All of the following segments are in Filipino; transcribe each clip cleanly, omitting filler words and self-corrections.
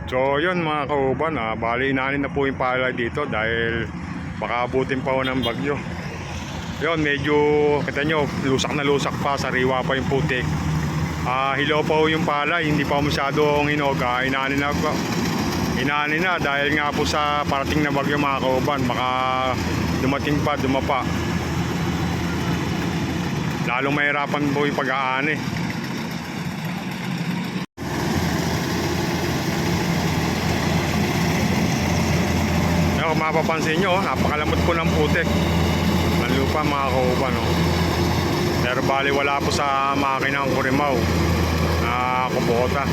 So yun mga kauban, bali inanin na po yung palay dito dahil baka abutin pa ho ng bagyo. Yun, medyo kita nyo, lusak na lusak pa, sariwa pa yung putik. Hilaw pa ho yung palay, hindi pa masyadong hinog. Inanin na dahil nga po sa parating na bagyo mga kauban, baka dumating pa, dumapa. Lalong mahirapan po yung pag-aani. Kung mapapansin nyo, napakalamot po ng putik ng lupa mga kauban, no? Pero bali wala po sa makina ng kurimaw na kubota.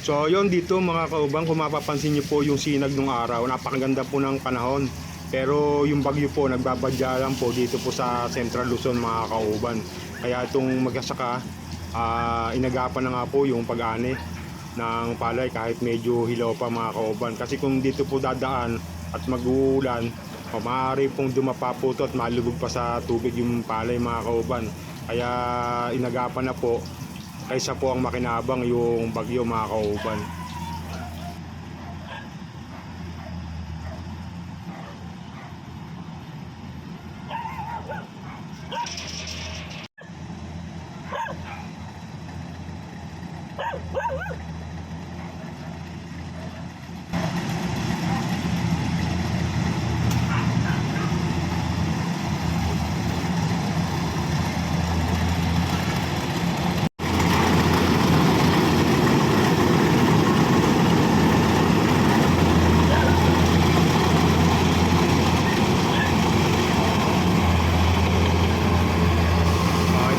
So yon dito mga kauban, kung mapapansin nyo po yung sinag ng araw, napakaganda po ng panahon. Pero yung bagyo po nagbabadya lang po dito po sa Central Luzon mga kauban. Kaya itong magsasaka, inagapan na nga po yung pag-ani ng palay kahit medyo hilaw pa mga kauban. Kasi kung dito po dadaan at mag-uulan, maaari pong dumapa po ito at malubog pa sa tubig yung palay mga kauban. Kaya inagapan na po kaysa po ang makinabang yung bagyo mga kauban.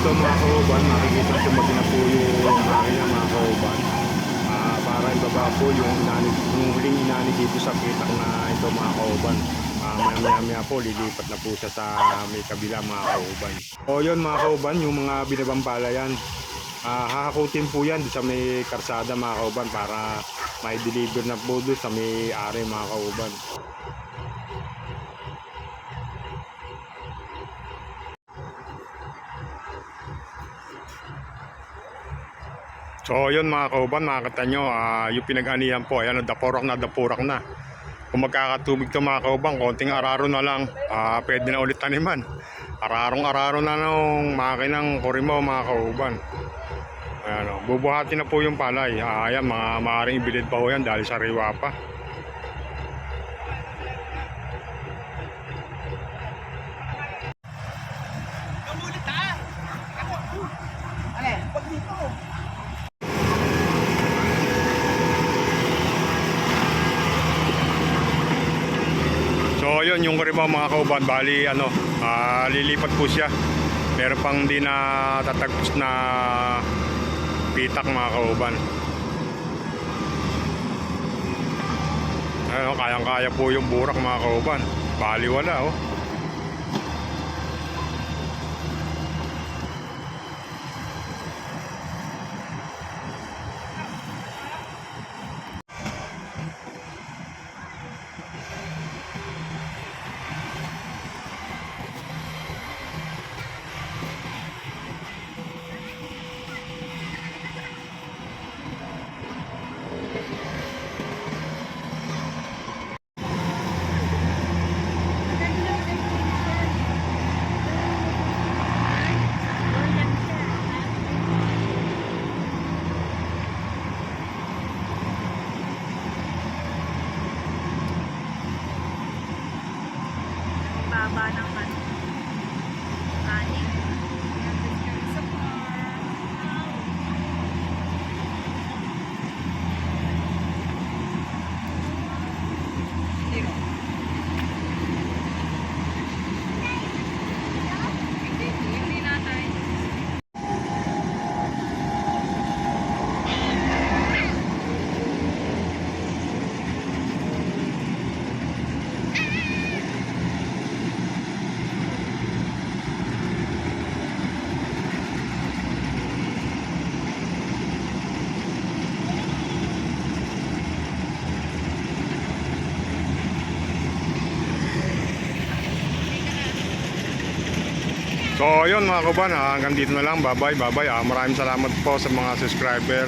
Ito mga kauban, makikita ko magina po yung makina mga kauban, para ibaba po yung huling inani dito sa pitak na ito mga kauban. Maya po lilipat na po siya sa may kabila mga kauban. O yun mga kauban, yung mga binabampalayan, hahakutin po yan sa may karsada mga kauban para may deliver na po doon sa may are mga kauban. So yun mga kauban, makikita nyo, yung pinag-anihan po, ayan, dapurak na. Kung magkakatubig to mga kauban, konting araro na lang, pwede na ulit taniman. Ararong-araro na ng makinang kurimaw mga kauban. Ayan, bubuhati na po yung palay. Ayan, maaaring ibilid pa ho yan dahil sariwa pa. So yun yung kurimaw mga kauban, bali lilipat po siya. Meron pang di na tatagpos na pitak mga kauban. Ayun, kayang-kaya po yung burak mga kauban. Bali wala oh. So yun mga kauban, hanggang dito na lang. Bye bye. Maraming salamat po sa mga subscriber.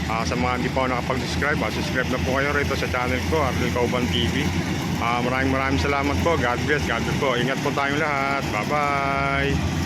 Sa mga hindi pa ako nakapag-subscribe, subscribe na po kayo rito sa channel ko, Ardel Kauban TV. Maraming salamat po. God bless po. Ingat po tayong lahat. Bye bye.